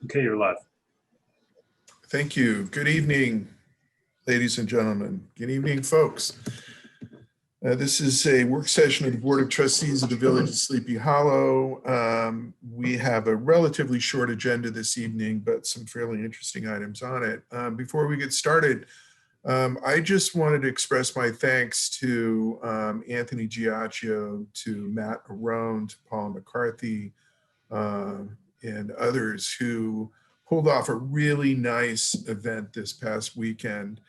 Okay, you're live. Thank you. Good evening, ladies and gentlemen. Good evening, folks. This is a work session of the Board of Trustees of the Village of Sleepy Hollow. We have a relatively short agenda this evening, but some fairly interesting items on it. Before we get started, I just wanted to express my thanks to Anthony Giacchio, to Matt Arone, to Paul McCarthy, and others who pulled off a really nice event this past weekend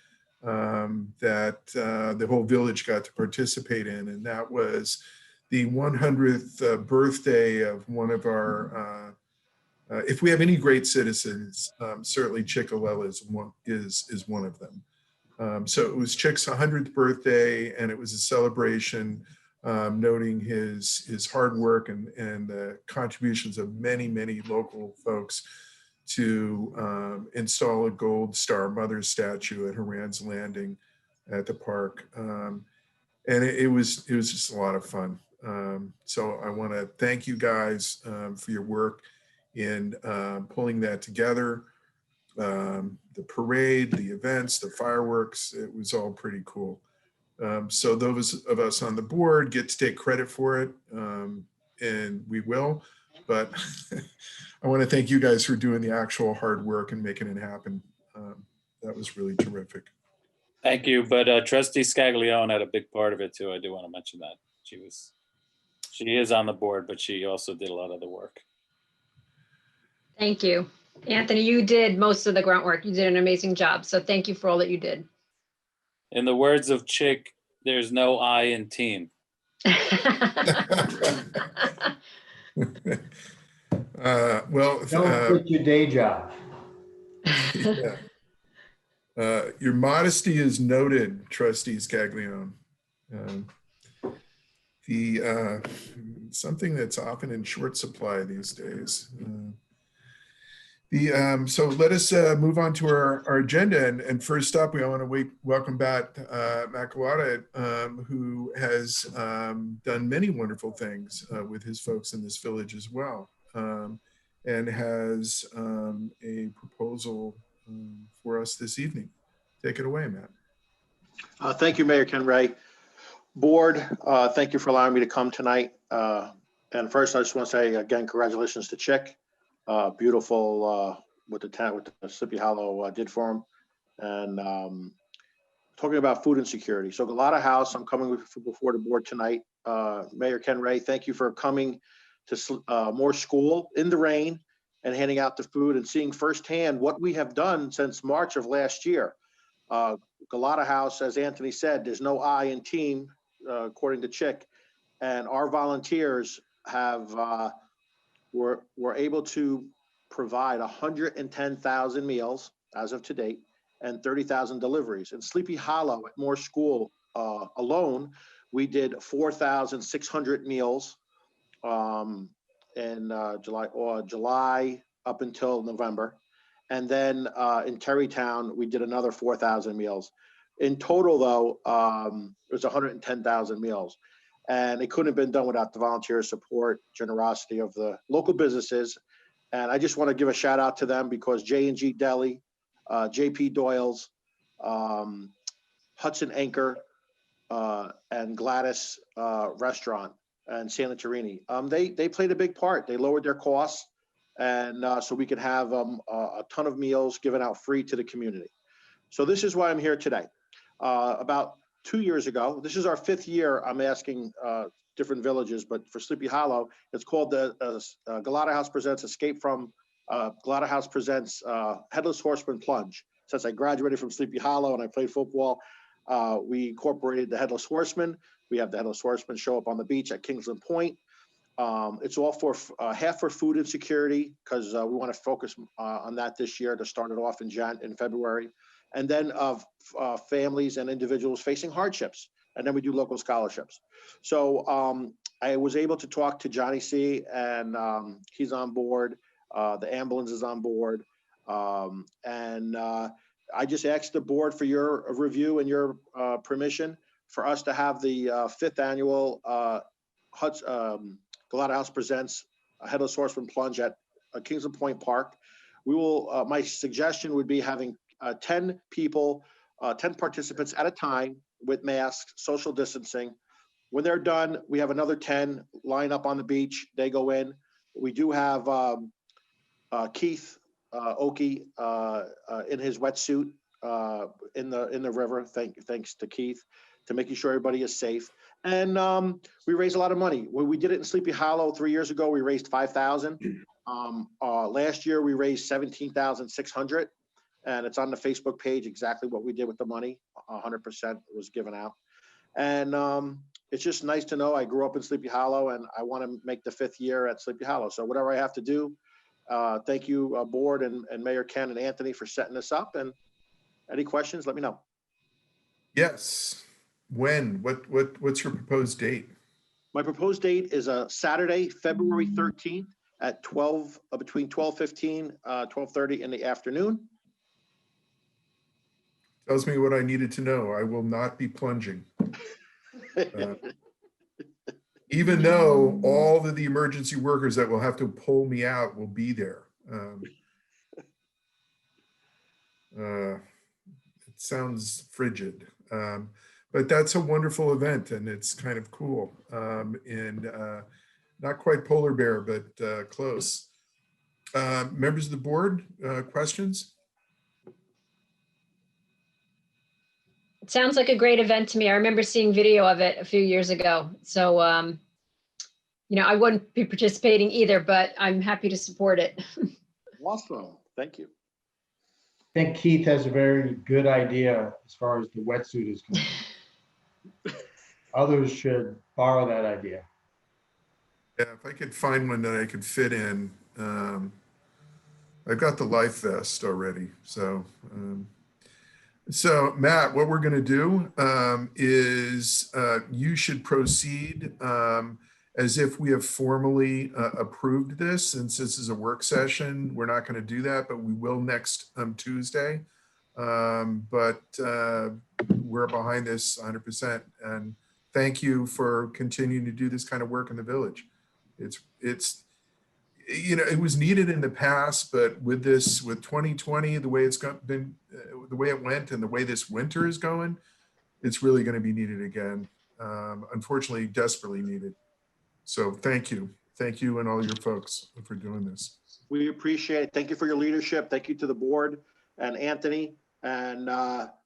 that the whole village got to participate in. And that was the 100th birthday of one of our, if we have any great citizens, certainly Chickalella is one of them. So it was Chick's 100th birthday, and it was a celebration noting his hard work and the contributions of many, many local folks to install a gold Star Mother statue at Horan's Landing at the park. And it was just a lot of fun. So I want to thank you guys for your work in pulling that together. The parade, the events, the fireworks, it was all pretty cool. So those of us on the board get to take credit for it, and we will, but I want to thank you guys for doing the actual hard work and making it happen. That was really terrific. Thank you, but Trustee Scaglione had a big part of it too. I do want to mention that. She is on the board, but she also did a lot of the work. Thank you. Anthony, you did most of the grunt work. You did an amazing job. So thank you for all that you did. In the words of Chick, there's no I in team. Well, don't quit your day job. Yeah. Your modesty is noted, Trustee Scaglione. Something that's often in short supply these days. So let us move on to our agenda. And first up, we want to welcome back Matt Kawada, who has done many wonderful things with his folks in this village as well, and has a proposal for us this evening. Take it away, Matt. Thank you, Mayor Ken Ray. Board, thank you for allowing me to come tonight. And first, I just want to say again, congratulations to Chick. Beautiful what the Sleepy Hollow did for him. And talking about food insecurity. So Galata House, I'm coming before the board tonight. Mayor Ken Ray, thank you for coming to Moore School in the rain and handing out the food and seeing firsthand what we have done since March of last year. Galata House, as Anthony said, there's no I in team, according to Chick. And our volunteers have were able to provide 110,000 meals as of to date and 30,000 deliveries. In Sleepy Hollow at Moore School alone, we did 4,600 meals in July up until November. And then in Terrytown, we did another 4,000 meals. In total, though, it was 110,000 meals. And it couldn't have been done without the volunteer support, generosity of the local businesses. And I just want to give a shout out to them because J&G Deli, JP Doyle's, Hudson Anchor, and Gladys Restaurant and Santorini, they played a big part. They lowered their costs, and so we could have a ton of meals given out free to the community. So this is why I'm here today. About 2 years ago, this is our 5th year, I'm asking different villages, but for Sleepy Hollow, it's called the Galata House Presents Escape from, Galata House Presents Headless Horseman Plunge. Since I graduated from Sleepy Hollow and I played football, we incorporated the Headless Horseman. We have the Headless Horseman show up on the beach at Kingsland Point. It's all for half for food insecurity because we want to focus on that this year to start it off in February. And then of families and individuals facing hardships. And then we do local scholarships. So I was able to talk to Johnny C. and he's on board. The ambulance is on board. And I just asked the board for your review and your permission for us to have the 5th annual Galata House Presents Headless Horseman Plunge at Kingsland Point Park. We will, my suggestion would be having 10 people, 10 participants at a time with masks, social distancing. When they're done, we have another 10 line up on the beach. They go in. We do have Keith Oki in his wetsuit in the river. Thanks to Keith to making sure everybody is safe. And we raise a lot of money. When we did it in Sleepy Hollow 3 years ago, we raised $5,000. Last year we raised $17,600, and it's on the Facebook page exactly what we did with the money. 100% was given out, and it's just nice to know I grew up in Sleepy Hollow and I want to make the 5th year at Sleepy Hollow. So whatever I have to do, thank you, board and Mayor Ken and Anthony for setting this up. And any questions, let me know. Yes. When? What's your proposed date? My proposed date is a Saturday, February 13th at between 12:15, 12:30 in the afternoon. Tells me what I needed to know. I will not be plunging. Even though all of the emergency workers that will have to pull me out will be there. It sounds frigid. But that's a wonderful event and it's kind of cool. And not quite polar bear, but close. Members of the board, questions? It sounds like a great event to me. I remember seeing video of it a few years ago. So, I wouldn't be participating either, but I'm happy to support it. Awesome. Thank you. I think Keith has a very good idea as far as the wetsuit is concerned. Others should borrow that idea. Yeah, if I could find one that I could fit in. I've got the life vest already. So Matt, what we're going to do is you should proceed as if we have formally approved this. Since this is a work session, we're not going to do that, but we will next Tuesday. But we're behind this 100%. And thank you for continuing to do this kind of work in the village. It's it was needed in the past, but with 2020, the way the way it went and the way this winter is going, it's really going to be needed again. Unfortunately, desperately needed. So thank you and all your folks for doing this. We appreciate it. Thank you for your leadership. Thank you to the board and Anthony, and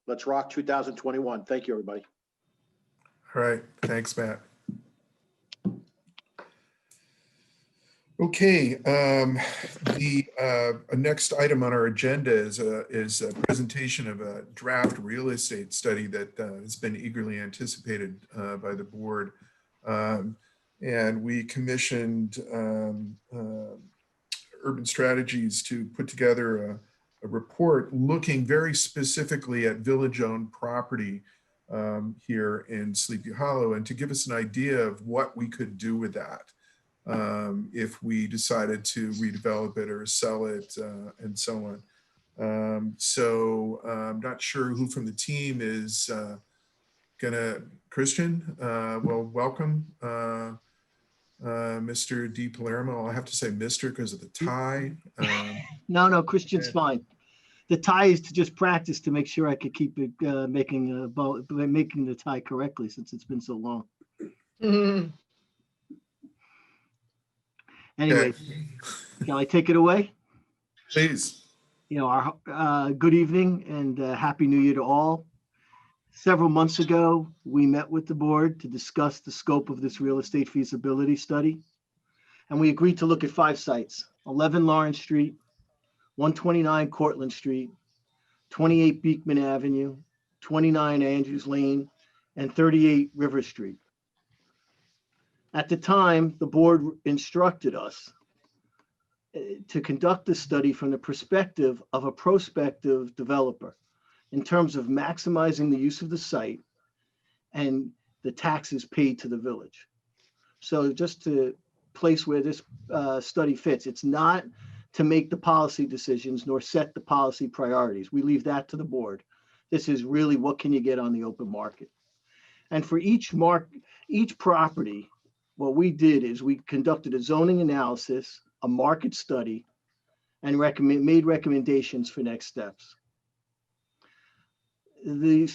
let's rock 2021. Thank you, everybody. All right, thanks, Matt. Okay, the next item on our agenda is a presentation of a draft real estate study that has been eagerly anticipated by the board. And we commissioned Urban Strategies to put together a report looking very specifically at village-owned property here in Sleepy Hollow, and to give us an idea of what we could do with that. If we decided to redevelop it or sell it and so on. So I'm not sure who from the team is Christian, well, welcome, Mr. Di Palermo. I'll have to say Mr. because of the tie. No, Christian's fine. The tie is to just practice to make sure I could keep it making the tie correctly since it's been so long. Mhm. Anyway, can I take it away? Please. Our good evening and Happy New Year to all. Several months ago, we met with the board to discuss the scope of this real estate feasibility study. And we agreed to look at 5 sites: 11 Lawrence Street, 129 Cortlandt Street, 28 Beekman Avenue, 29 Andrews Lane, and 38 River Street. At the time, the board instructed us to conduct the study from the perspective of a prospective developer in terms of maximizing the use of the site and the taxes paid to the village. So just to place where this study fits, it's not to make the policy decisions nor set the policy priorities. We leave that to the board. This is really what can you get on the open market. And for each property, what we did is we conducted a zoning analysis, a market study, and made recommendations for next steps. The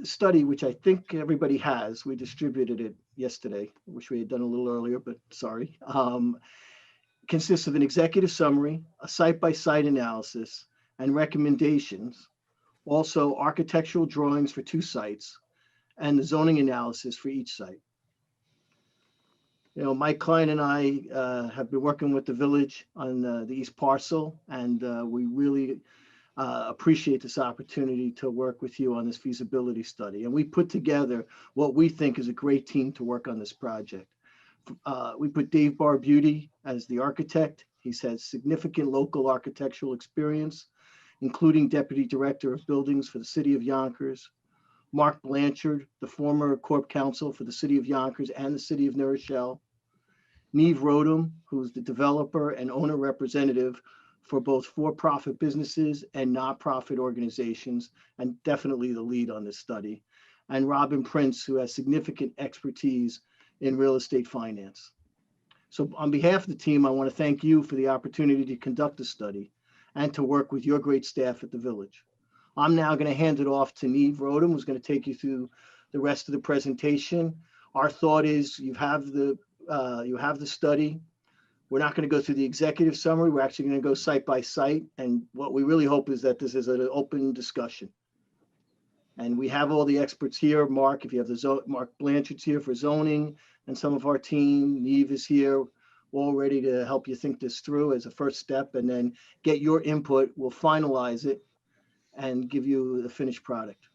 study, which I think everybody has, we distributed it yesterday. I wish we had done a little earlier, but sorry. Consists of an executive summary, a site-by-site analysis, and recommendations. Also, architectural drawings for 2 sites, and the zoning analysis for each site. You know, my client and I have been working with the village on the East Parcel, and we really appreciate this opportunity to work with you on this feasibility study. And we put together what we think is a great team to work on this project. We put Dave Barbuti as the architect. He's had significant local architectural experience, including Deputy Director of Buildings for the City of Yonkers. Mark Blanchard, the former Corp Counsel for the City of Yonkers and the City of New Rochelle. Neve Rodham, who's the developer and owner representative for both for-profit businesses and nonprofit organizations, and definitely the lead on this study. And Robin Prince, who has significant expertise in real estate finance. So on behalf of the team, I want to thank you for the opportunity to conduct the study and to work with your great staff at the village. I'm now going to hand it off to Neve Rodham, who's going to take you through the rest of the presentation. Our thought is you have the study. We're not going to go through the executive summary. We're actually going to go site by site. And what we really hope is that this is an open discussion. And we have all the experts here. Mark, if you have Mark Blanchard's here for zoning, and some of our team. Neve is here, all ready to help you think this through as a first step, and then get your input. We'll finalize it and give you the finished product.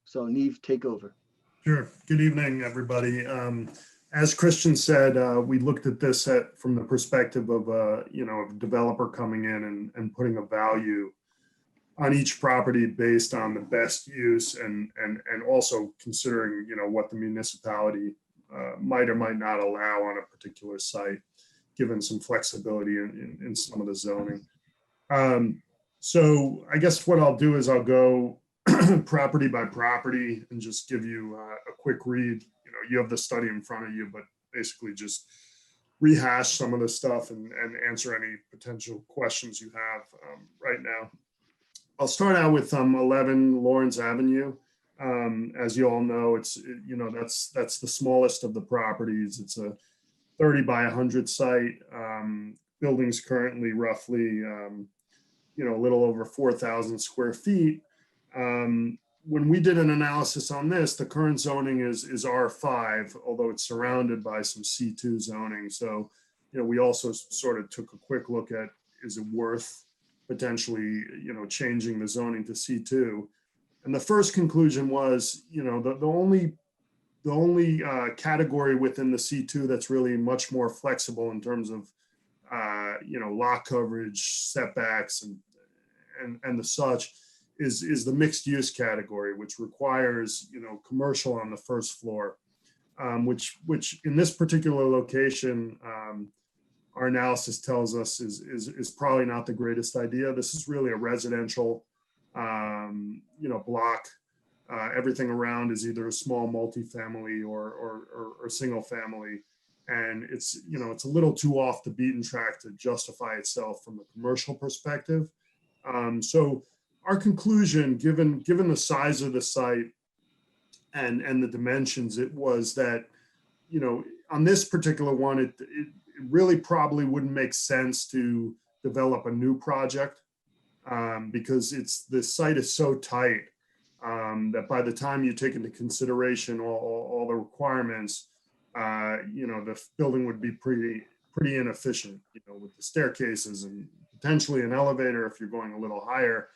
So Neve, take over. Sure. Good evening, everybody. As Christian said, we looked at this from the perspective of a developer coming in and putting a value on each property based on the best use and also considering what the municipality might or might not allow on a particular site, given some flexibility in some of the zoning. So I guess what I'll do is I'll go property by property and just give you a quick read. You have the study in front of you, but basically just rehash some of the stuff and answer any potential questions you have right now. I'll start out with 11 Lawrence Avenue. As you all know, it's that's the smallest of the properties. It's a 30 by 100 site. Building's currently roughly a little over 4,000 square feet. When we did an analysis on this, the current zoning is R5, although it's surrounded by some C2 zoning. So, we also sort of took a quick look at, is it worth potentially, changing the zoning to C2? And the first conclusion was, the only category within the C2 that's really much more flexible in terms of, lot coverage, setbacks, and the such is the mixed use category, which requires, commercial on the first floor, which in this particular location, our analysis tells us is probably not the greatest idea. This is really a residential, block. Everything around is either a small multifamily or single family. And it's a little too off the beaten track to justify itself from a commercial perspective. So our conclusion, given the size of the site and the dimensions, it was that, on this particular one, it really probably wouldn't make sense to develop a new project because the site is so tight that by the time you take into consideration all the requirements, the building would be pretty inefficient, with the staircases and potentially an elevator if you're going a little higher.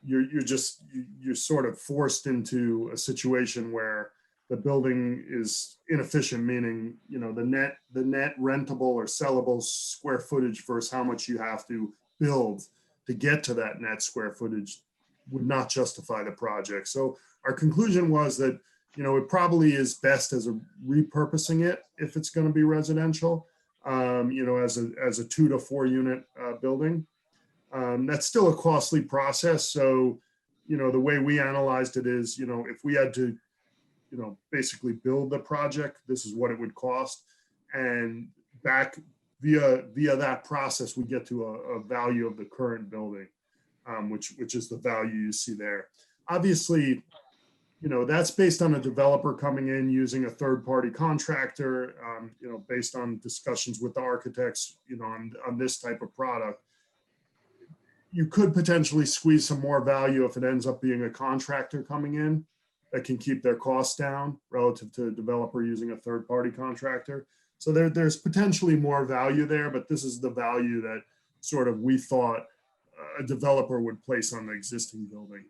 You're sort of forced into a situation where the building is inefficient, meaning, the net rentable or sellable square footage versus how much you have to build to get to that net square footage would not justify the project. So our conclusion was that, it probably is best as a repurposing it if it's going to be residential, as a 2 to 4 unit building. That's still a costly process. So, the way we analyzed it is, if we had to, basically build the project, this is what it would cost. And back via that process, we get to a value of the current building, which is the value you see there. Obviously, that's based on a developer coming in using a third-party contractor, based on discussions with the architects, on this type of product. You could potentially squeeze some more value if it ends up being a contractor coming in that can keep their costs down relative to a developer using a third-party contractor. So there's potentially more value there, but this is the value that sort of we thought a developer would place on the existing building.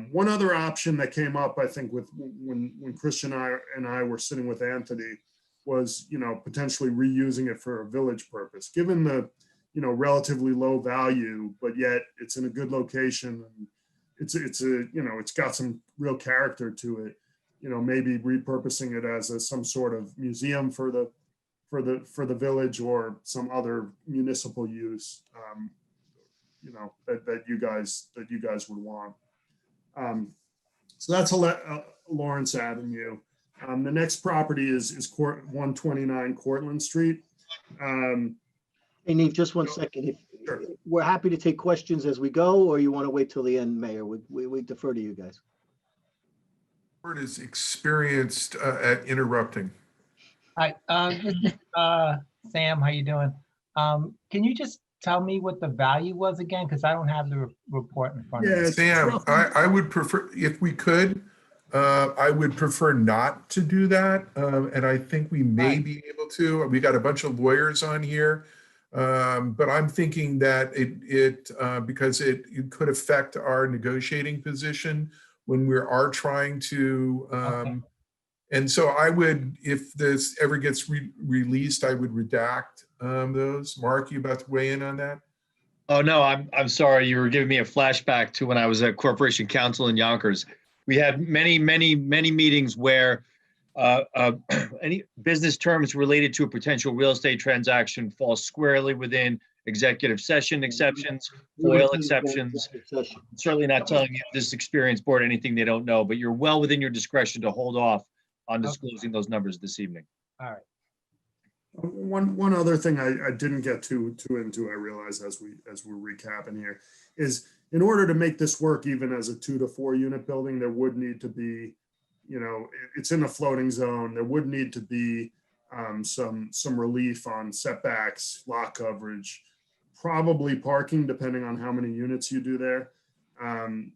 One other option that came up, I think, when Christian and I were sitting with Anthony was, potentially reusing it for a village purpose, given the, relatively low value, but yet it's in a good location. And it's got some real character to it. Maybe repurposing it as some sort of museum for the village or some other municipal use, that you guys would want. So that's Lawrence Avenue. The next property is 129 Cortlandt Street. Hey, Neve, just one second. Sure. We're happy to take questions as we go, or you want to wait till the end, Mayor? We defer to you guys. Board is experienced at interrupting. Hi, this is Sam. How you doing? Can you just tell me what the value was again? Because I don't have the report in front of me. Yeah, Sam, I would prefer, if we could, I would prefer not to do that. And I think we may be able to. We got a bunch of lawyers on here. But I'm thinking that because it could affect our negotiating position when we are trying to, Okay. and so I would, if this ever gets released, I would redact those. Mark, you about to weigh in on that? Oh, no, I'm sorry. You were giving me a flashback to when I was at Corporation Council in Yonkers. We had many meetings where any business terms related to a potential real estate transaction fall squarely within executive session exceptions, FOIL exceptions. Certainly not telling you this experienced board anything they don't know, but you're well within your discretion to hold off on disclosing those numbers this evening. All right. One other thing I didn't get too into, I realize as we're recapping here, is in order to make this work even as a 2 to 4 unit building, there would need to be, it's in a floating zone. There would need to be some relief on setbacks, lot coverage, probably parking, depending on how many units you do there.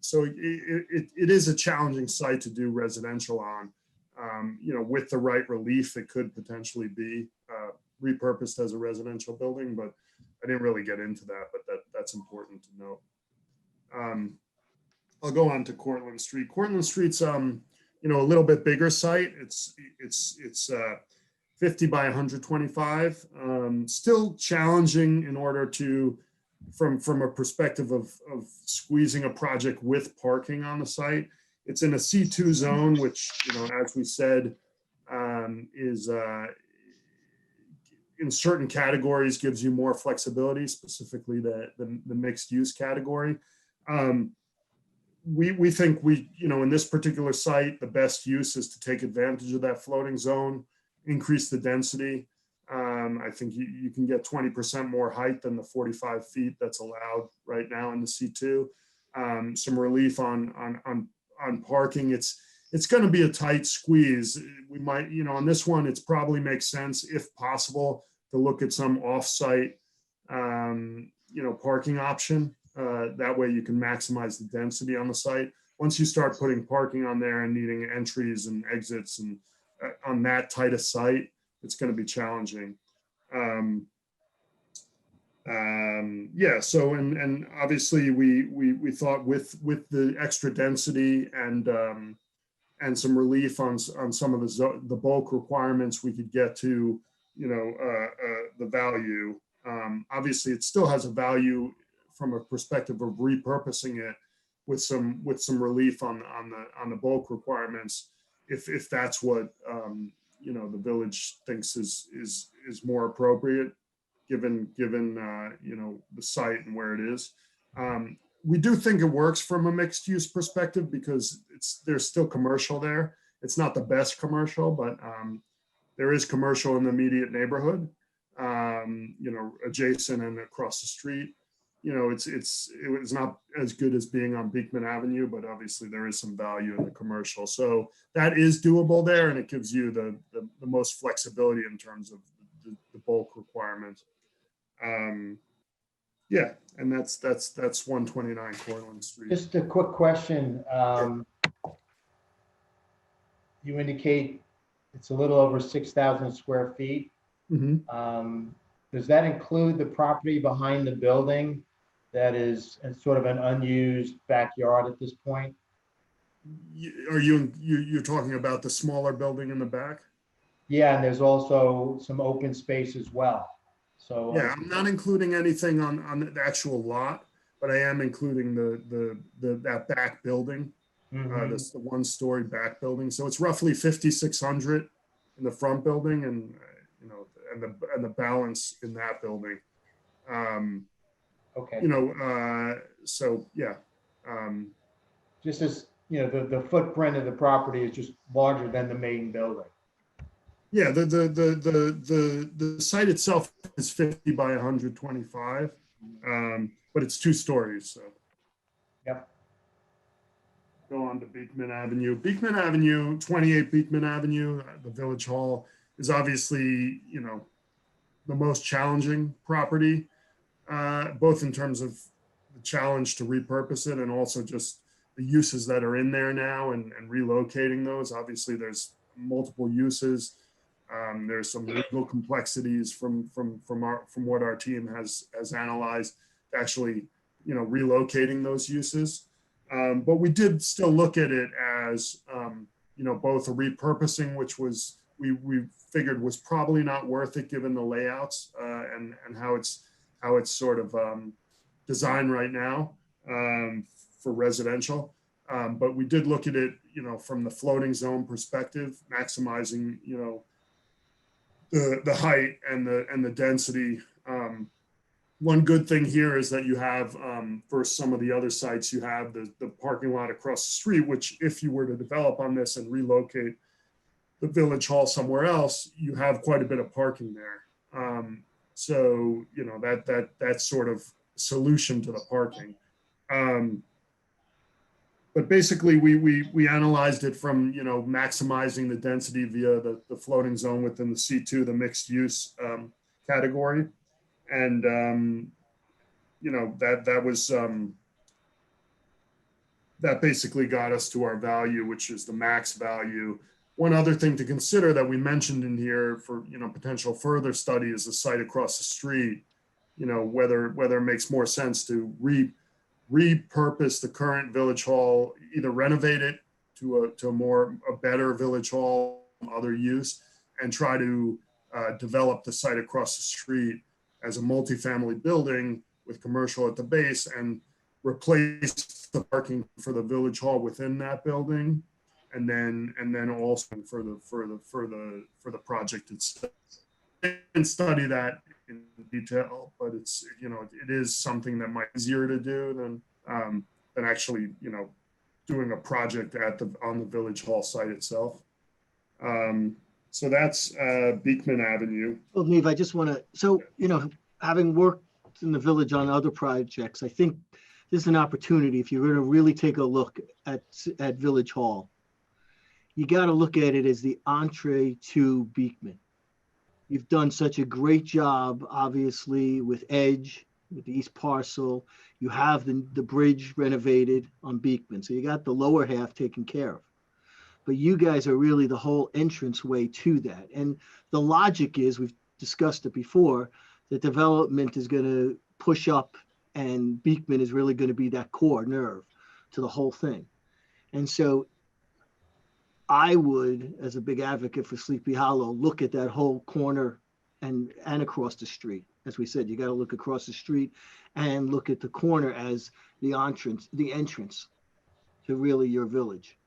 So it is a challenging site to do residential on. With the right relief, it could potentially be repurposed as a residential building, but I didn't really get into that, but that's important to note. I'll go on to Cortlandt Street. Cortlandt Street's a little bit bigger site. It's 50 by 125. Still challenging in order to, from a perspective of squeezing a project with parking on the site. It's in a C2 zone, which, as we said, is in certain categories gives you more flexibility, specifically the mixed use category. We think in this particular site, the best use is to take advantage of that floating zone, increase the density. I think you can get 20% more height than the 45 feet that's allowed right now in the C2. Some relief on parking. It's going to be a tight squeeze. We might, on this one, it's probably makes sense, if possible, to look at some off-site, parking option. That way you can maximize the density on the site. Once you start putting parking on there and needing entries and exits and on that tight a site, it's going to be challenging. So and obviously we thought with the extra density and some relief on some of the bulk requirements, we could get to the value. Obviously, it still has a value from a perspective of repurposing it with some relief on the bulk requirements, if that's what the village thinks is more appropriate given the site and where it is. We do think it works from a mixed use perspective because there's still commercial there. It's not the best commercial, but there is commercial in the immediate neighborhood. you know, adjacent and across the street. You know, it was not as good as being on Beekman Avenue, but obviously there is some value in the commercial. So that is doable there, and it gives you the most flexibility in terms of the bulk requirement. Yeah, and that's 129 Cortlandt Street. Just a quick question. You indicate it's a little over 6,000 square feet. Mhm. Does that include the property behind the building that is sort of an unused backyard at this point? You're talking about the smaller building in the back? Yeah, and there's also some open space as well. So Yeah, I'm not including anything on the actual lot, but I am including that back building, mhm. this the one-story back building. So it's roughly 5,600 in the front building, and you know, and the balance in that building. Okay. You know, so yeah. Just as, you know, the footprint of the property is just larger than the main building. Yeah, the site itself is 50 by 125, but it's 2 stories. So. Yep. Go on to Beekman Avenue. Beekman Avenue, 28 Beekman Avenue, the Village Hall is obviously, you know, the most challenging property, both in terms of the challenge to repurpose it and also just the uses that are in there now and relocating those. Obviously, there's multiple uses. There's some legal complexities from what our team has analyzed, actually, you know, relocating those uses. But we did still look at it as, you know, both a repurposing, which was we figured was probably not worth it given the layouts and how it's sort of designed right now for residential. But we did look at it, you know, from the floating zone perspective, maximizing, you know, the height and the density. One good thing here is that you have, for some of the other sites, you have the parking lot across the street, which if you were to develop on this and relocate the Village Hall somewhere else, you have quite a bit of parking there. So, you know, that's sort of solution to the parking. But basically, we analyzed it from, you know, maximizing the density via the floating zone within the C2, the mixed use category. And, you know, that was, that basically got us to our value, which is the max value. One other thing to consider that we mentioned in here for, you know, potential further study is the site across the street, you know, whether it makes more sense to repurpose the current Village Hall, either renovate it to a better Village Hall, other use, and try to develop the site across the street as a multifamily building with commercial at the base and replace the parking for the Village Hall within that building, and then also for the project itself. And study that in detail, but it's, you know, it is something that might be easier to do than actually, you know, doing a project on the Village Hall site itself. So that's Beekman Avenue. Well, Neve, I just want to, so, you know, having worked in the village on other projects, I think this is an opportunity, if you're going to really take a look at Village Hall, you got to look at it as the entree to Beekman. You've done such a great job, obviously, with Edge, with the East Parcel. You have the bridge renovated on Beekman. So you got the lower half taken care of. But you guys are really the whole entranceway to that. And the logic is, we've discussed it before, that development is going to push up and Beekman is really going to be that core nerve to the whole thing. And so I would, as a big advocate for Sleepy Hollow, look at that whole corner and across the street. As we said, you got to look across the street and look at the corner as the entrance to really your village,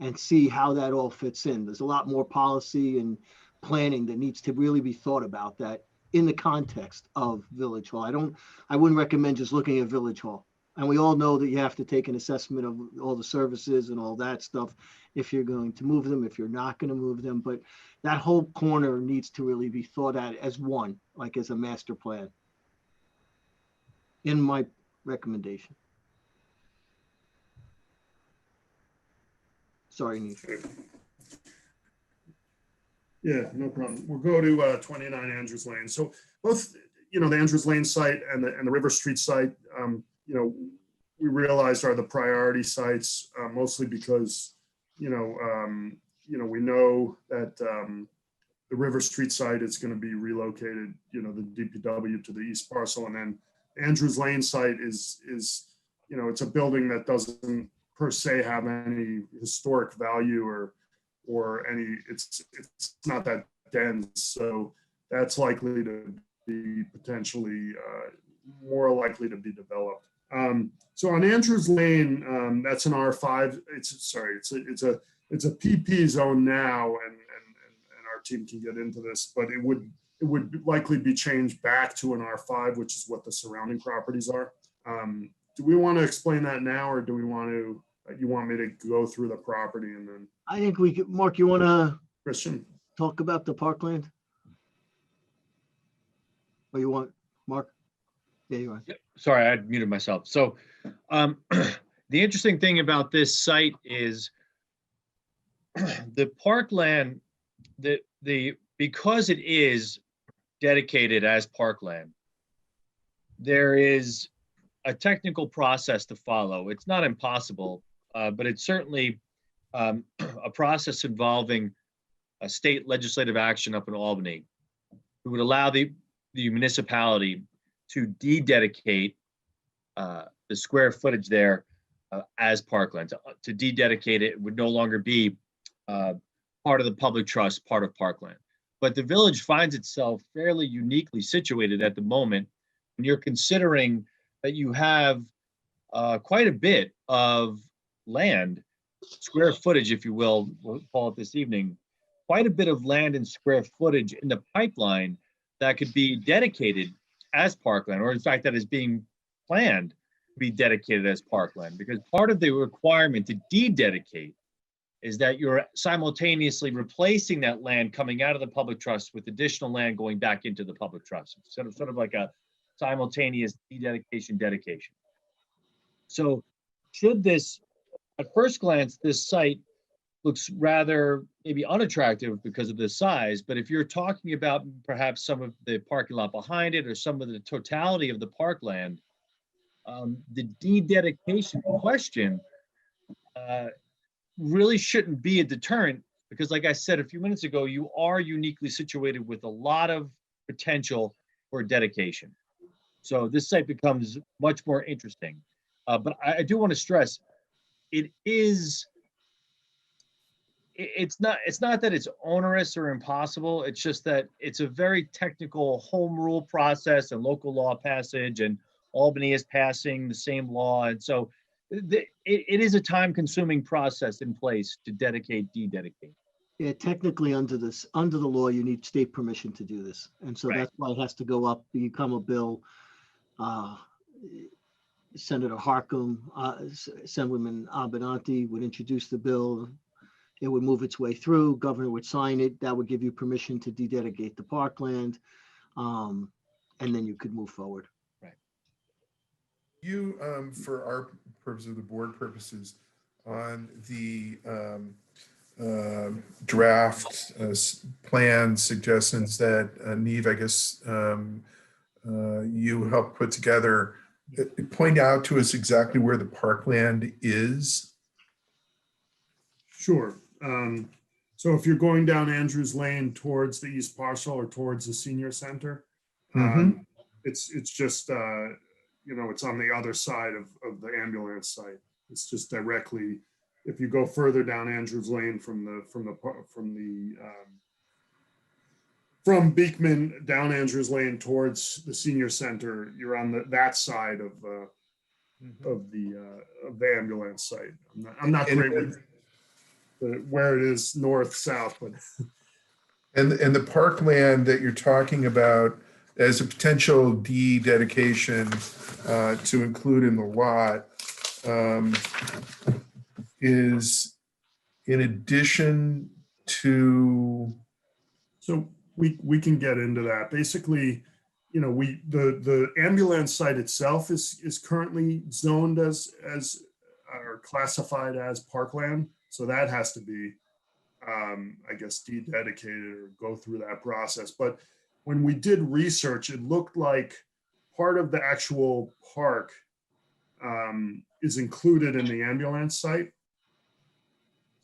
and see how that all fits in. There's a lot more policy and planning that needs to really be thought about that in the context of Village Hall. I wouldn't recommend just looking at Village Hall. And we all know that you have to take an assessment of all the services and all that stuff if you're going to move them, if you're not going to move them. But that whole corner needs to really be thought at as one, like as a master plan. In my recommendation. Sorry, Nisha. Yeah, no problem. We'll go to 29 Andrews Lane. So both, the Andrews Lane site and the River Street site, we realized are the priority sites, mostly because, we know that the River Street site is going to be relocated, the DPW to the east parcel, and then Andrews Lane site is it's a building that doesn't per se have any historic value or any, it's not that dense. So that's likely to be potentially more likely to be developed. So on Andrews Lane, that's an R5. It's a PP zone now, and our team can get into this, but it would likely be changed back to an R5, which is what the surrounding properties are. Do we want to explain that now, or do we want to? You want me to go through the property and then? I think we could, Mark, you want to Christian? talk about the parkland? Or you want, Mark? Yeah, you want. Yep. Sorry, I had muted myself. So the interesting thing about this site is the parkland, because it is dedicated as parkland, there is a technical process to follow. It's not impossible, but it's certainly a process involving a state legislative action up in Albany. It would allow the municipality to de-dedicate the square footage there as parkland. To de-dedicate it would no longer be part of the public trust, part of parkland. But the village finds itself fairly uniquely situated at the moment when you're considering that you have quite a bit of land, square footage, if you will, we'll call it this evening, quite a bit of land and square footage in the pipeline that could be dedicated as parkland, or in fact, that is being planned to be dedicated as parkland, because part of the requirement to de-dedicate is that you're simultaneously replacing that land coming out of the public trust with additional land going back into the public trust. Sort of like a simultaneous de-dedication dedication. So should this, at first glance, this site looks rather maybe unattractive because of the size, but if you're talking about perhaps some of the parking lot behind it or some of the totality of the parkland, the de-dedication question really shouldn't be a deterrent, because like I said a few minutes ago, you are uniquely situated with a lot of potential for dedication. So this site becomes much more interesting. But I do want to stress, it's not that it's onerous or impossible. It's just that it's a very technical home rule process and local law passage, and Albany is passing the same law. And so it is a time-consuming process in place to de-dedicate. Yeah, technically under the law, you need state permission to do this. And so Right. that's why it has to go up, become a bill. Senator Harcum, Assemblyman Abenanti would introduce the bill. It would move its way through. Governor would sign it. That would give you permission to de-dedicate the parkland. And then you could move forward. You, for our purpose of the board purposes, on the draft plan suggestions that Neve, I guess, you helped put together, point out to us exactly where the parkland is. Sure. So if you're going down Andrews Lane towards the east parcel or towards the senior center, it's just it's on the other side of the ambulance site. It's just directly, if you go further down Andrews Lane from Beekman down Andrews Lane towards the senior center, you're on that side of the ambulance site. I'm not great with where it is north south, but and the parkland that you're talking about, as a potential dedication to include in the lot is in addition to, So we can get into that. Basically, you know, the ambulance site itself is currently zoned as or classified as parkland. So that has to be, I guess, dedicated or go through that process. But when we did research, it looked like part of the actual park is included in the ambulance site.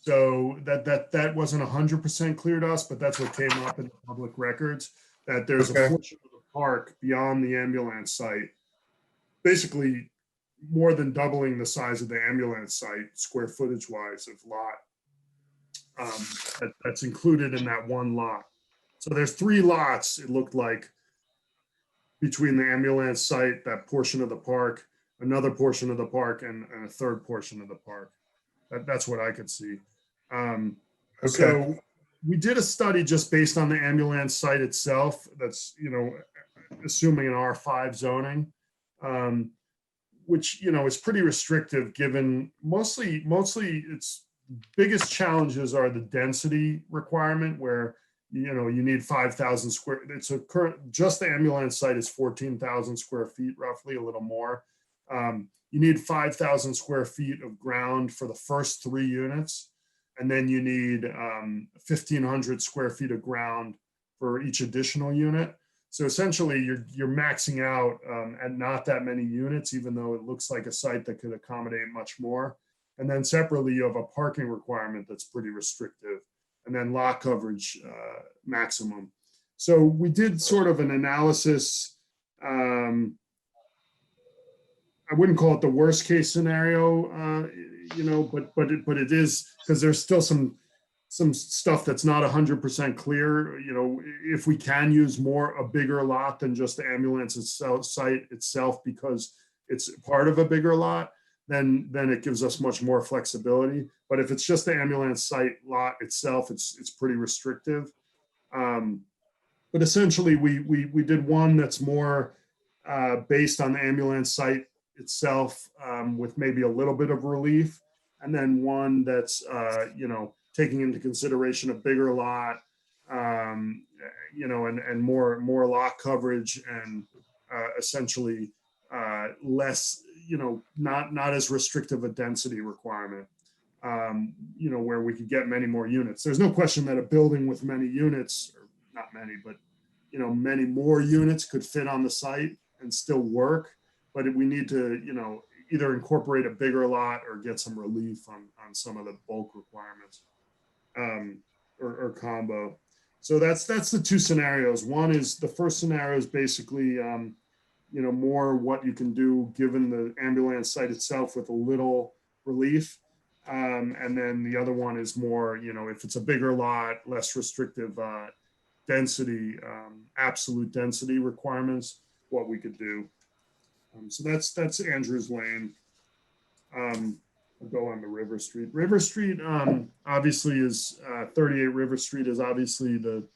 So that wasn't 100% clear to us, but that's what came up in the public records, that there's a Okay. portion of the park beyond the ambulance site, basically more than doubling the size of the ambulance site, square footage wise of lot. That's included in that one lot. So there's 3 lots, it looked like, between the ambulance site, that portion of the park, another portion of the park, and a third portion of the park. That's what I could see. okay, So we did a study just based on the ambulance site itself. That's, you know, assuming an R5 zoning, which, you know, is pretty restrictive given mostly its biggest challenges are the density requirement where, you know, you need 5,000 square. It's a current, just the ambulance site is 14,000 square feet, roughly a little more. You need 5,000 square feet of ground for the first 3 units. And then you need 1,500 square feet of ground for each additional unit. So essentially you're maxing out at not that many units, even though it looks like a site that could accommodate much more. And then separately, you have a parking requirement that's pretty restrictive, and then lot coverage maximum. So we did sort of an analysis. I wouldn't call it the worst case scenario, you know, but it is, because there's still some stuff that's not 100% clear. You know, if we can use a bigger lot than just the ambulance site itself, because it's part of a bigger lot, then it gives us much more flexibility. But if it's just the ambulance site lot itself, it's pretty restrictive. But essentially, we did one that's more based on the ambulance site itself, with maybe a little bit of relief, and then one that's you know, taking into consideration a bigger lot, you know, and more lot coverage, and essentially less, you know, not as restrictive a density requirement, you know, where we could get many more units. There's no question that a building with many units, or not many, but, you know, many more units could fit on the site and still work. But we need to, you know, either incorporate a bigger lot or get some relief on some of the bulk requirements, or combo. So that's the 2 scenarios. One is, the first scenario is basically, you know, more what you can do given the ambulance site itself with a little relief. And then the other one is more, you know, if it's a bigger lot, less restrictive density, absolute density requirements, what we could do. So that's Andrews Lane. I'll go on to River Street. River Street obviously is 38 River Street is obviously the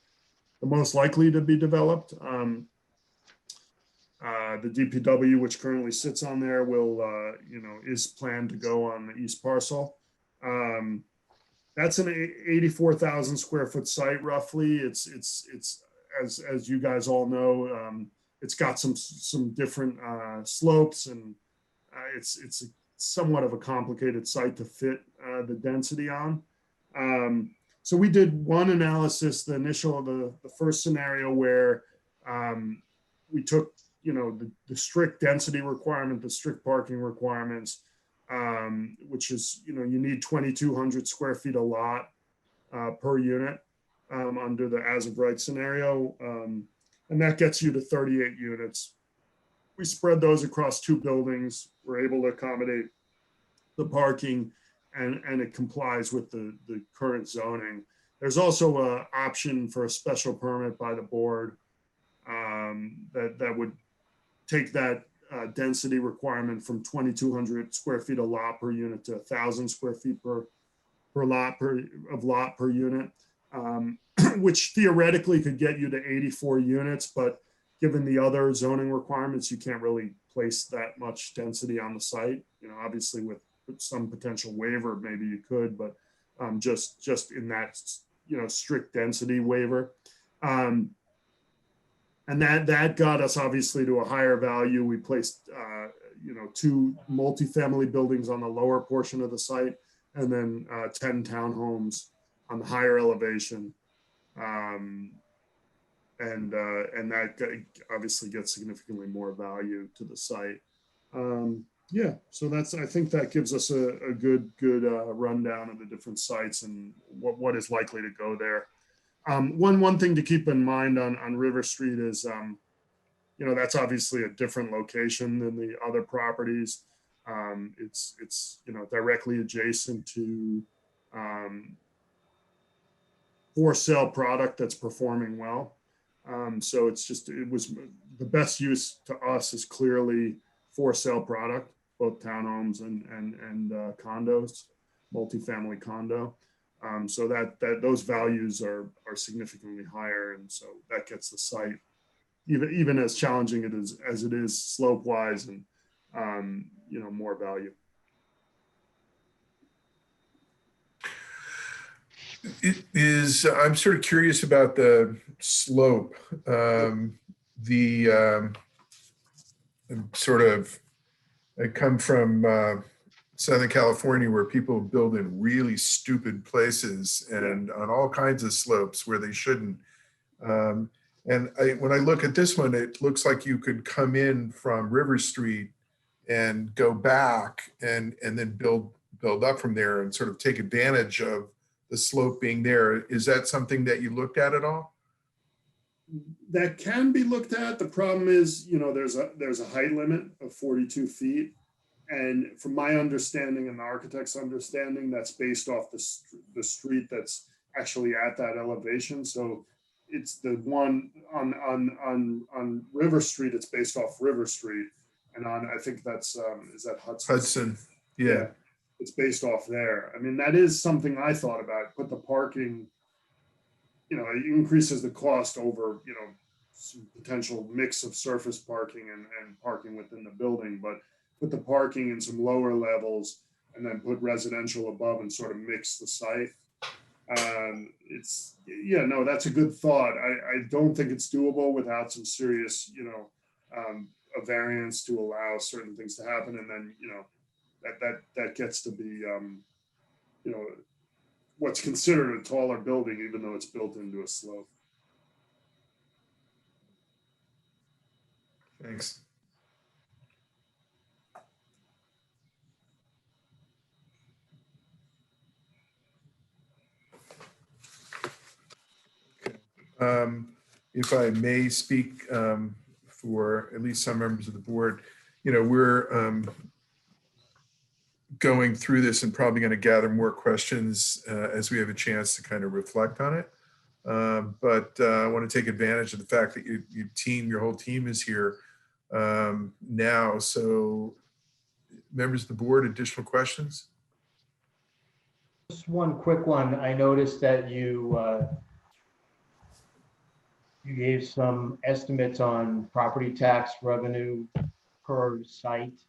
most likely to be developed. The DPW, which currently sits on there, will you know, is planned to go on the east parcel. That's an 84,000 square foot site roughly. It's as you guys all know, it's got some different slopes, and it's somewhat of a complicated site to fit the density on. So we did one analysis, the first scenario, where we took, you know, the strict density requirement, the strict parking requirements, which is, you know, you need 2,200 square feet a lot per unit under the as of right scenario. And that gets you to 38 units. We spread those across 2 buildings. We're able to accommodate the parking, and it complies with the current zoning. There's also an option for a special permit by the board that would take that density requirement from 2,200 square feet a lot per unit to 1,000 square feet per lot per unit, which theoretically could get you to 84 units. But given the other zoning requirements, you can't really place that much density on the site. You know, obviously with some potential waiver, maybe you could, but just in that, you know, strict density waiver. And that got us obviously to a higher value. We placed, you know, 2 multifamily buildings on the lower portion of the site, and then 10 townhomes on the higher elevation. And that obviously gets significantly more value to the site. Yeah, so I think that gives us a good rundown of the different sites and what is likely to go there. One thing to keep in mind on River Street is, you know, that's obviously a different location than the other properties. It's you know, directly adjacent to for sale product that's performing well. So it was the best use to us is clearly for sale product, both townhomes and condos, multifamily condo. So that those values are significantly higher, and so that gets the site even as challenging as it is slope wise, and you know, more value. I'm sort of curious about the slope. I come from Southern California, where people build in really stupid places and on all kinds of slopes where they shouldn't. And when I look at this one, it looks like you could come in from River Street and go back and then build up from there and sort of take advantage of the slope being there. Is that something that you looked at all? That can be looked at. The problem is, you know, there's a height limit of 42 feet. And from my understanding and the architect's understanding, that's based off the street that's actually at that elevation. So it's the one on River Street, it's based off River Street. And I think that's, is that Hudson? Hudson, yeah. It's based off there. I mean, that is something I thought about. Put the parking, you know, it increases the cost over, you know, some potential mix of surface parking and parking within the building, but put the parking in some lower levels and then put residential above and sort of mix the site. That's a good thought. I don't think it's doable without some serious, you know, a variance to allow certain things to happen. And then, you know, that gets to be, you know, what's considered a taller building, even though it's built into a slope. Thanks. If I may speak for at least some members of the board, you know, we're going through this and probably going to gather more questions as we have a chance to kind of reflect on it. But I want to take advantage of the fact that your whole team is here now. So members of the board, additional questions? Just one quick one. I noticed that you gave some estimates on property tax revenue per site.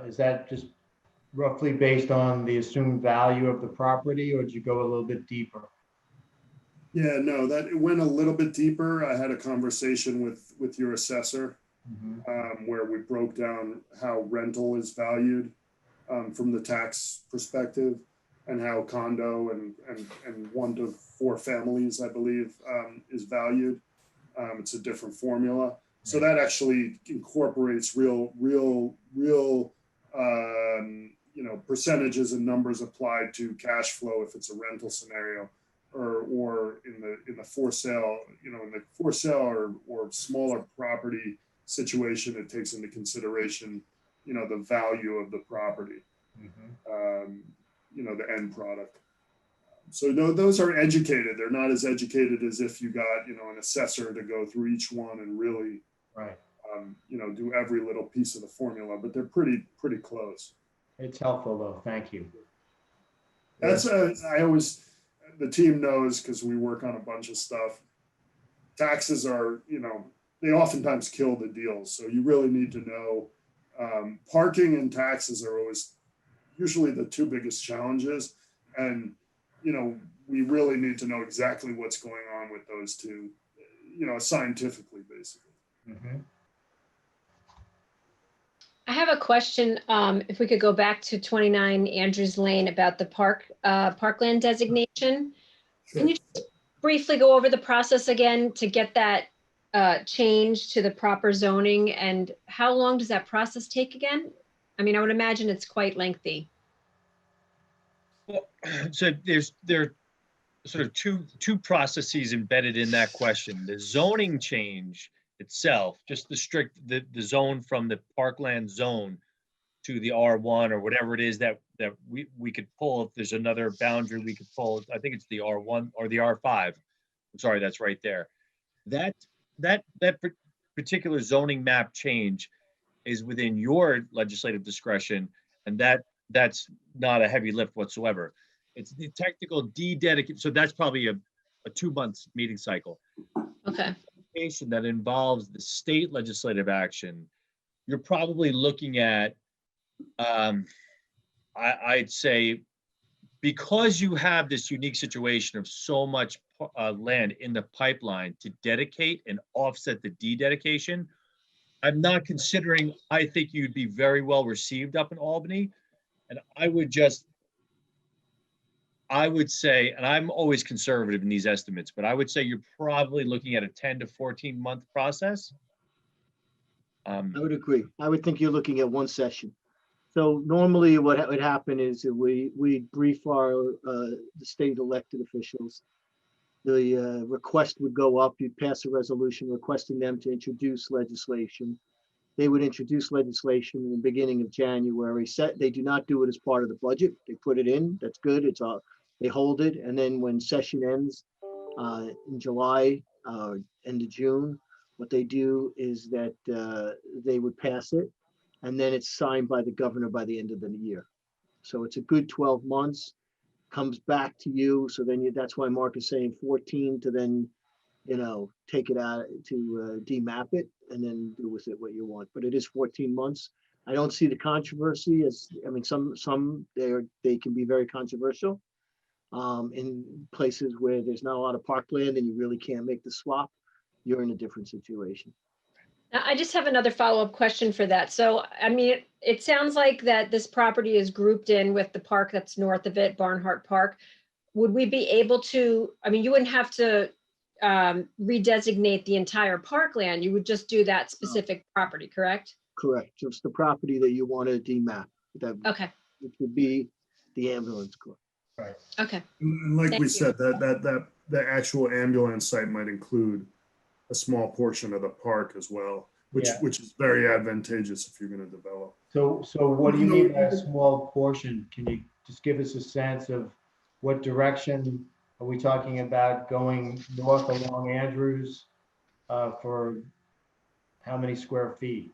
Is that just roughly based on the assumed value of the property, or did you go a little bit deeper? Yeah, no, that it went a little bit deeper. I had a conversation with your assessor where we broke down how rental is valued from the tax perspective, and how condo and 1 to 4 families, I believe, is valued. It's a different formula. So that actually incorporates real you know, percentages and numbers applied to cash flow if it's a rental scenario, or in the for sale, you know, in the for sale or smaller property situation, it takes into consideration, you know, the value of the property, you know, the end product. So those are educated. They're not as educated as if you got, you know, an assessor to go through each one and really, you know, do every little piece of the formula, but they're pretty close. It's helpful though. Thank you. That's the team knows, because we work on a bunch of stuff. Taxes are, you know, they oftentimes kill the deals. So you really need to know, parking and taxes are always usually the two biggest challenges. And, you know, we really need to know exactly what's going on with those two, you know, scientifically, basically. Mhm. I have a question, if we could go back to 29 Andrews Lane about the parkland designation. Can you just briefly go over the process again to get that change to the proper zoning, and how long does that process take again? I mean, I would imagine it's quite lengthy. So there are sort of two processes embedded in that question. The zoning change itself, just the zone from the parkland zone to the R1 or whatever it is that we could pull. If there's another boundary we could pull, I think it's the R1 or the R5. I'm sorry, that's right there. That particular zoning map change is within your legislative discretion, and that's not a heavy lift whatsoever. It's the technical dededication. So that's probably a 2 month meeting cycle. Okay. That involves the state legislative action. You're probably looking at, I'd say, because you have this unique situation of so much land in the pipeline to dedicate and offset the dededication, I'm not considering, I think you'd be very well received up in Albany. And I would say, and I'm always conservative in these estimates, but I would say you're probably looking at a 10 to 14 month process. I would agree. I would think you're looking at one session. So normally what would happen is that we brief the state elected officials. The request would go up, you'd pass a resolution requesting them to introduce legislation. They would introduce legislation in the beginning of January. They do not do it as part of the budget. They put it in, that's good. They hold it. And then when session ends in July, end of June, what they do is that they would pass it, and then it's signed by the governor by the end of the year. So it's a good 12 months, comes back to you. So then that's why Mark is saying 14 to then, take it out to demap it and then do with it what you want. But it is 14 months. I don't see the controversy some they can be very controversial in places where there's not a lot of parkland and you really can't make the swap. You're in a different situation. Now, I just have another follow-up question for that. So, I mean, it sounds like that this property is grouped in with the park that's north of it, Barnhart Park. Would we be able to, you wouldn't have to redesignate the entire parkland. You would just do that specific property, correct? Correct. Just the property that you want to demap. Okay. Which would be the ambulance corps. Right. Okay. And like Thank we you. said, that the actual ambulance site might include a small portion of the park as well, which is very advantageous if you're going to develop. So what do you mean by a small portion? Can you just give us a sense of what direction are we talking about, going north along Andrews for how many square feet?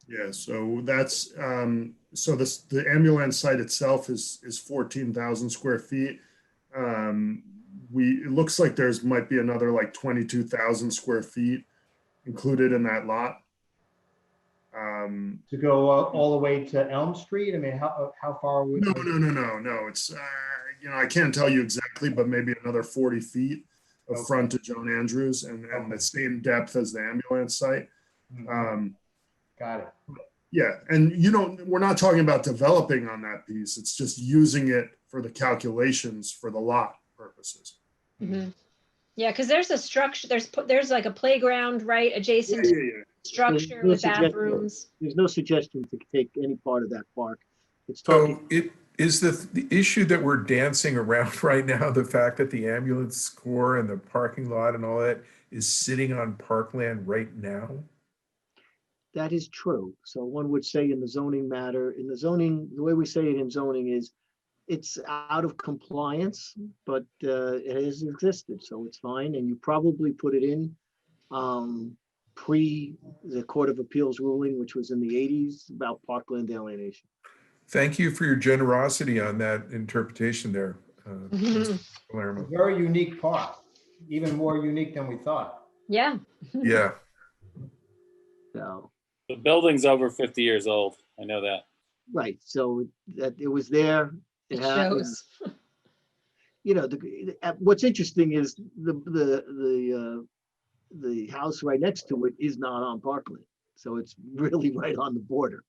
Yeah, so that's the ambulance site itself is 14,000 square feet. It looks like there's might be another like 22,000 square feet included in that lot. To go all the way to Elm Street? I mean, how far would? No. It's I can't tell you exactly, but maybe another 40 feet of frontage on Andrews and the same depth as the ambulance site. Got it. Yeah, and we're not talking about developing on that piece. It's just using it for the calculations for the lot purposes. Mm-hmm. Yeah, because there's a structure. There's like a playground right adjacent to structure with bathrooms. There's no suggestion to take any part of that park. It's So talking. it is the issue that we're dancing around right now, the fact that the ambulance corps and the parking lot and all that is sitting on parkland right now. That is true. So one would say in the zoning matter, the way we say it in zoning is it's out of compliance, but it has existed, so it's fine. And you probably put it in pre the Court of Appeals ruling, which was in the 80s about parkland alienation. Thank you for your generosity on that interpretation there, Mr. Palermo. Very unique park, even more unique than we thought. Yeah. Yeah, So, The building's over 50 years old. I know that. right, so that it was there. It had- shows. You know, what's interesting is the house right next to it is not on Parkland. So it's really right on the border.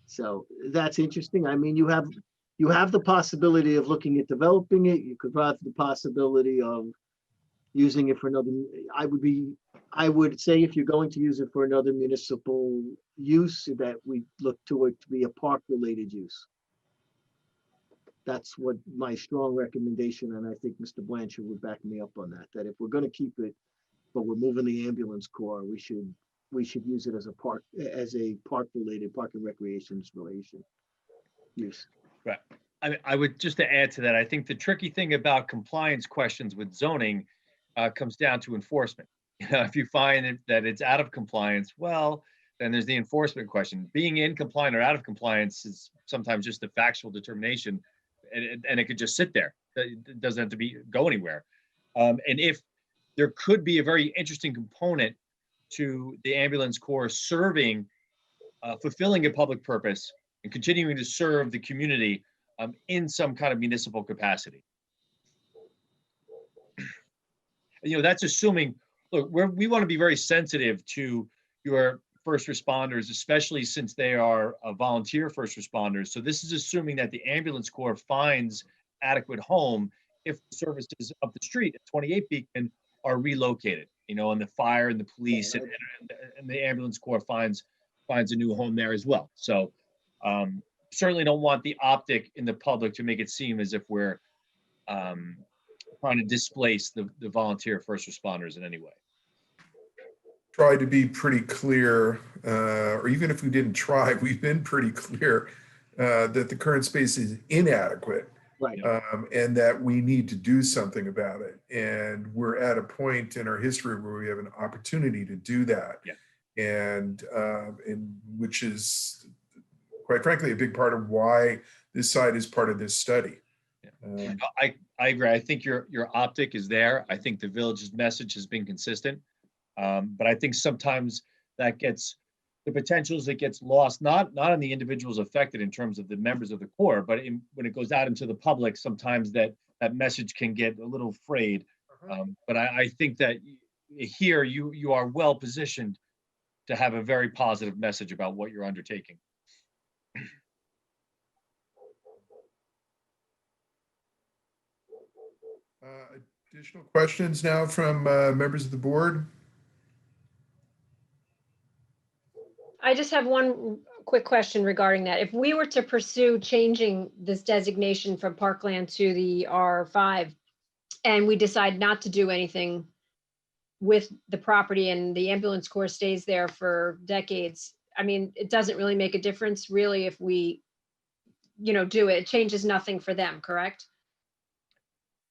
So that's interesting. I mean, you have the possibility of looking at developing it. You could have the possibility of using it for another. I would say if you're going to use it for another municipal use, that we look to it to be a park-related use. That's what my strong recommendation, and I think Mr. Blanchard would back me up on that, that if we're gonna keep it, but we're moving the ambulance corps, we should use it as a park-related, park and recreations relation use. Right. I would just to add to that, I think the tricky thing about compliance questions with zoning comes down to enforcement. You know, if you find that it's out of compliance, well, then there's the enforcement question. Being in compliant or out of compliance is sometimes just a factual determination, and it could just sit there. It doesn't have to go anywhere. And if there could be a very interesting component to the ambulance corps serving, fulfilling a public purpose and continuing to serve the community in some kind of municipal capacity. You know, that's assuming, look, we want to be very sensitive to your first responders, especially since they are volunteer first responders. So this is assuming that the ambulance corps finds adequate home if the services up the street at 28 Beacon are relocated, you know, and the fire and the police and the ambulance corps finds a new home there as well. So certainly don't want the optic in the public to make it seem as if we're trying to displace the volunteer first responders in any way. try to be pretty clear, or even if we didn't try, we've been pretty clear that the current space is inadequate. Right. And that we need to do something about it. And we're at a point in our history where we have an opportunity to do that. Yeah. And which is, quite frankly, a big part of why this site is part of this study. Yeah. I agree. I think your optic is there. I think the village's message has been consistent. But I think sometimes that gets, the potential is it gets lost, not on the individuals affected in terms of the members of the corps, but when it goes out into the public, sometimes that message can get a little frayed. But I think that here you are well positioned to have a very positive message about what you're undertaking. Additional questions now from members of the board? I just have one quick question regarding that. If we were to pursue changing this designation from parkland to the R5, and we decide not to do anything with the property and the ambulance corps stays there for decades, I mean, it doesn't really make a difference really if we, do it. It changes nothing for them, correct?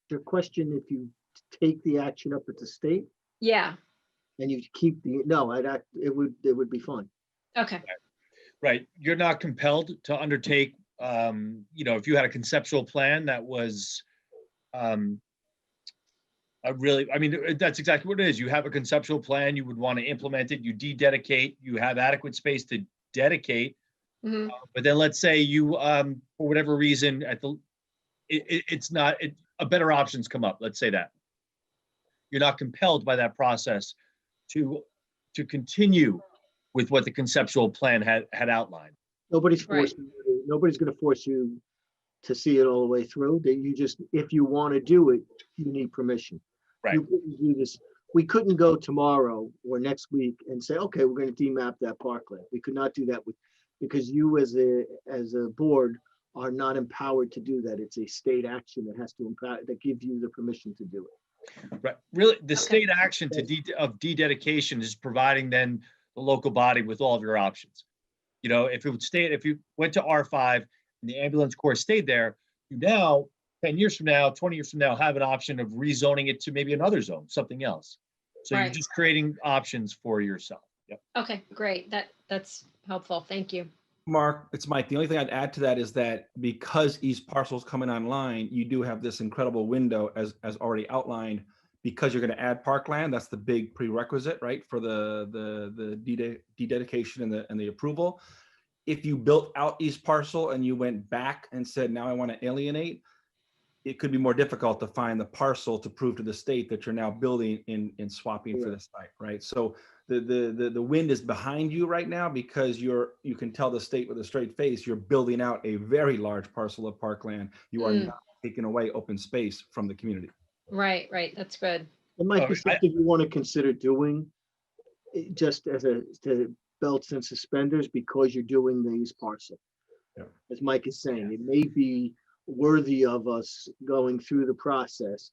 Your question, if you take the action up at the state Yeah, and you keep it would be fine. okay, Right. You're not compelled to undertake, if you had a conceptual plan that was that's exactly what it is. You have a conceptual plan, you would want to implement it, you de-dedicate, you have adequate space to dedicate. Mhm. But then let's say you, for whatever reason, a better options come up, let's say that. You're not compelled by that process to continue with what the conceptual plan had outlined. Nobody's Right. forcing you. Nobody's going to force you to see it all the way through. That you just, if you want to do it, you need permission. Right. You couldn't do this. We couldn't go tomorrow or next week and say, okay, we're going to demap that parkland. We could not do that because you as a board are not empowered to do that. It's a state action that has to empower, that gives you the permission to do it. Right. Really, the Okay. state action of de-dedication is providing then the local body with all of your options. If you went to R5 and the ambulance corps stayed there, you now, 10 years from now, 20 years from now, have an option of rezoning it to maybe another zone, something else. So you're Right. just creating options for yourself. Yep. Okay, great. That's helpful. Thank you. Mark, it's Mike. The only thing I'd add to that is that because East Parcel's coming online, you do have this incredible window as already outlined because you're going to add parkland. That's the big prerequisite, right, for the dededication and the approval. If you built out each parcel and you went back and said, now I want to alienate, it could be more difficult to find the parcel to prove to the state that you're now building in swapping for the site, right? So the wind is behind you right now because you can tell the state with a straight face, you're building out a very large parcel of parkland. You are not taking away open space from the community. Right, right. That's good. It might be something you want to consider doing just as to belts and suspenders because you're doing these parcel. Yeah. As Mike is saying, it may be worthy of us going through the process.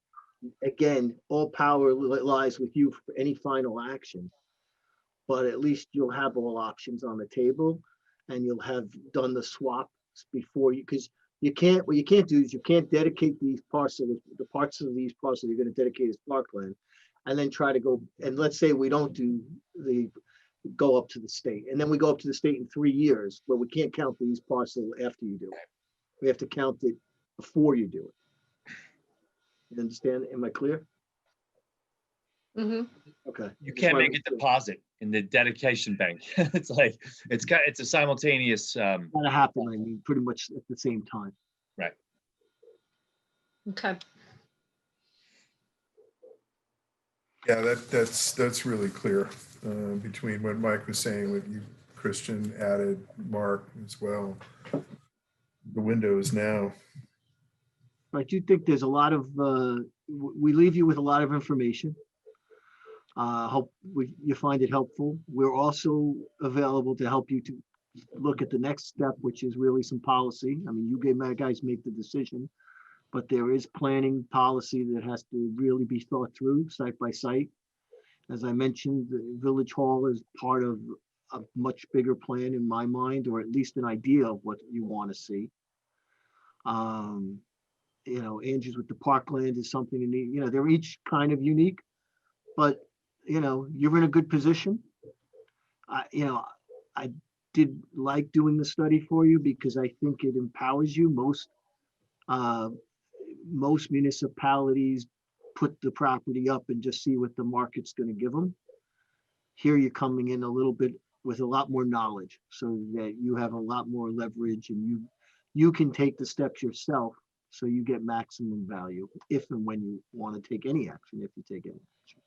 Again, all power lies with you for any final action, but at least you'll have all options on the table and you'll have done the swaps before you, because what you can't do is you can't dedicate these parcels, the parts of these parcels you're going to dedicate as parkland, and then try to go, and let's say we don't go up to the state, and then we go up to the state in 3 years, but we can't count these parcels after you do it. We have to count it before you do it. You understand? Am I clear? Mm-hmm. Okay. You can't make a deposit in the dedication bank. It's like, it's a simultaneous, Gotta happen, I mean, pretty much at the same time. right. Okay. Yeah, that's really clear between what Mike was saying, what you, Christian, added, Mark as well. The window is now. I do think there's a lot of, we leave you with a lot of information. Hope you find it helpful. We're also available to help you to look at the next step, which is really some policy. I mean, you guys make the decision, but there is planning policy that has to really be thought through site by site. As I mentioned, the Village Hall is part of a much bigger plan in my mind, or at least an idea of what you want to see. You know, Andrews with the parkland is something unique. You know, they're each kind of unique, but you know, you're in a good position. I did like doing the study for you because I think it empowers you. Most municipalities put the property up and just see what the market's going to give them. Here you're coming in a little bit with a lot more knowledge so that you have a lot more leverage and you can take the steps yourself so you get maximum value if and when you want to take any action, if you take any action.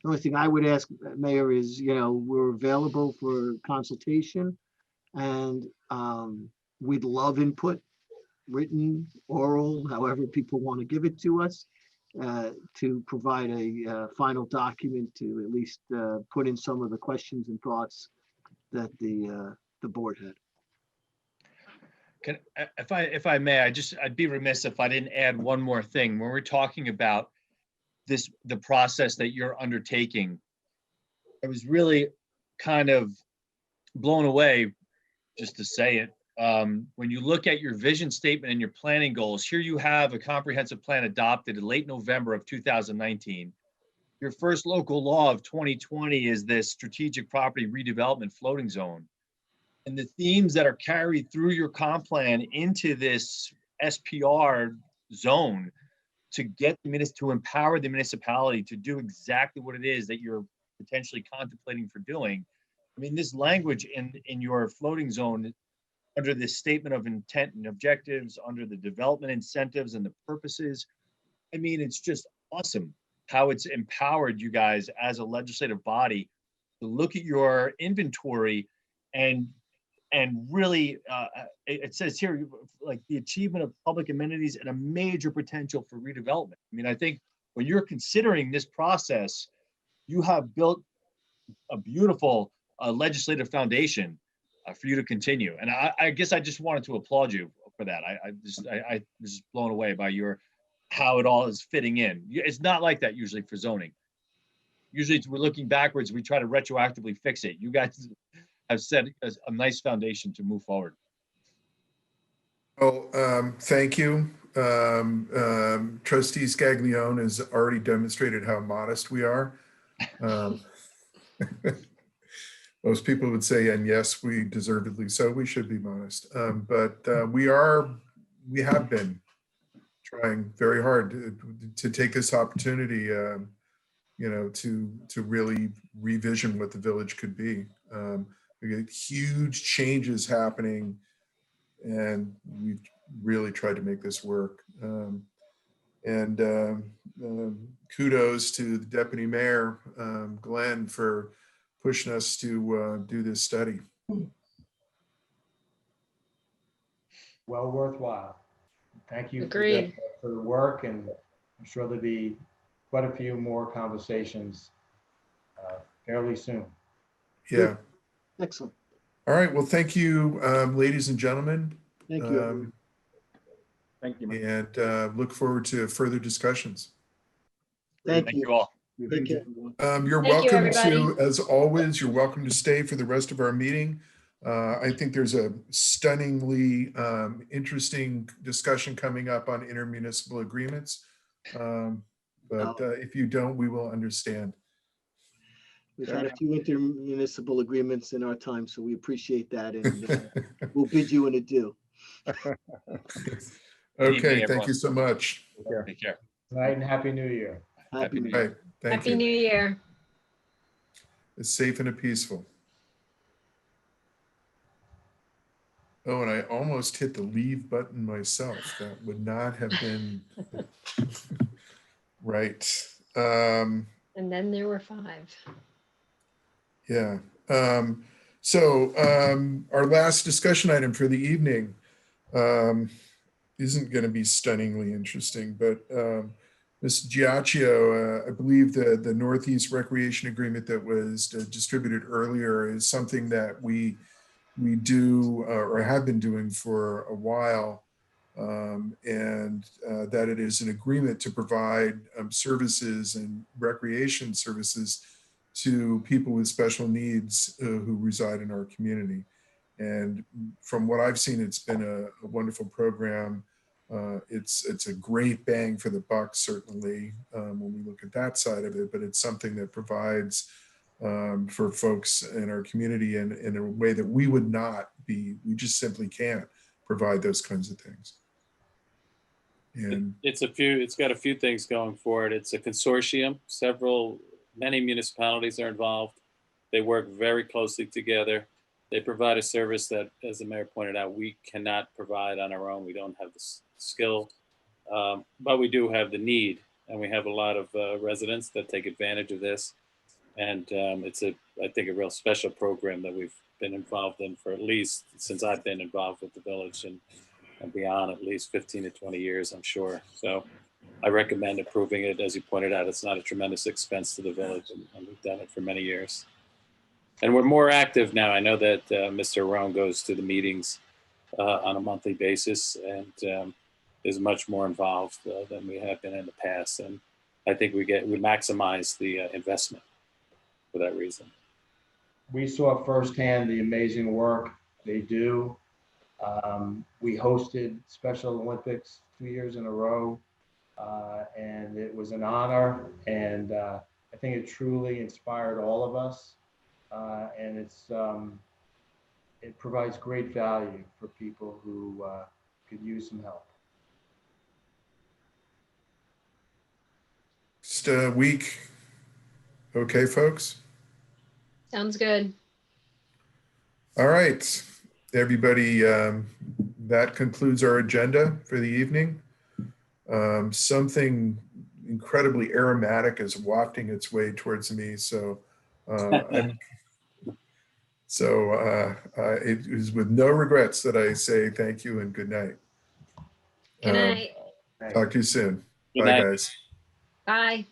The only thing I would ask, Mayor, is, you know, we're available for consultation and we'd love input, written, oral, however people want to give it to us, to provide a final document to at least put in some of the questions and thoughts that the board had. If I may, I'd be remiss if I didn't add one more thing. When we're talking about the process that you're undertaking, I was really kind of blown away, just to say it. When you look at your vision statement and your planning goals, here you have a comprehensive plan adopted in late November of 2019. Your first local law of 2020 is this strategic property redevelopment floating zone. And the themes that are carried through your comp plan into this SPR zone to get to empower the municipality to do exactly what it is that you're potentially contemplating for doing. I mean, this language in your floating zone under the statement of intent and objectives, under the development incentives and the purposes, I mean, it's just awesome how it's empowered you guys as a legislative body to look at your inventory and really, it says here, like the achievement of public amenities and a major potential for redevelopment. I mean, I think when you're considering this process, you have built a beautiful legislative foundation for you to continue. And I guess I just wanted to applaud you for that. I was blown away by how it all is fitting in. It's not like that usually for zoning. Usually we're looking backwards, we try to retroactively fix it. You guys have set a nice foundation to move forward. Well, thank you. Trustee Scaglione has already demonstrated how modest we are. Most people would say, and yes, we deservedly so, we should be modest. But we have been trying very hard to take this opportunity, to really revision what the village could be. We get huge changes happening, and we've really tried to make this work. Kudos to the deputy mayor, Glenn, for pushing us to do this study. Well worthwhile. Thank you Agreed. for the work, and I'm sure there'll be quite a few more conversations fairly soon. Yeah. Excellent. All right. Well, thank you, ladies and gentlemen. Thank you. everyone. Thank you. And look forward to further discussions. Thank Thank you. you all. Take care, everyone. You're Thank you, welcome to, everybody. as always, you're welcome to stay for the rest of our meeting. I think there's a stunningly interesting discussion coming up on intermunicipal agreements. But if you don't, we will understand. We've had a few intermunicipal agreements in our time, so we appreciate that, and we'll bid you an adieu. Okay, thank you so much. Take care. Good night and Happy New Year. Happy New All Year. right, thank Happy you. New Year. It's safe and peaceful. Oh, and I almost hit the leave button myself. That would not have been right. And then there were 5. Yeah. Our last discussion item for the evening isn't going to be stunningly interesting, but Ms. Giacchio, I believe the Northeast Recreation Agreement that was distributed earlier is something that we do or have been doing for a while, and that it is an agreement to provide services and recreation services to people with special needs who reside in our community. And from what I've seen, it's been a wonderful program. It's a great bang for the buck, certainly, when we look at that side of it, but it's something that provides for folks in our community in a way that we just simply can't provide those kinds of things. And It's got a few things going for it. It's a consortium. Many municipalities are involved. They work very closely together. They provide a service that, as the mayor pointed out, we cannot provide on our own. We don't have the skill, but we do have the need, and we have a lot of residents that take advantage of this. And it's I think, a real special program that we've been involved in for at least since I've been involved with the village, and beyond at least 15 to 20 years, I'm sure. So I recommend approving it. As you pointed out, it's not a tremendous expense to the village, and we've done it for many years. And we're more active now. I know that Mr. Roan goes to the meetings on a monthly basis, and is much more involved than we have been in the past. And I think we maximize the investment for that reason. We saw firsthand the amazing work they do. We hosted Special Olympics 2 years in a row, and it was an honor. And I think it truly inspired all of us. And it provides great value for people who could use some help. just a week. Okay, folks? Sounds good. All right, everybody, that concludes our agenda for the evening. Something incredibly aromatic is wafting its way towards me, so it is with no regrets that I say thank you and good night. Good night. Talk to you soon. Good Bye, night. guys. Bye.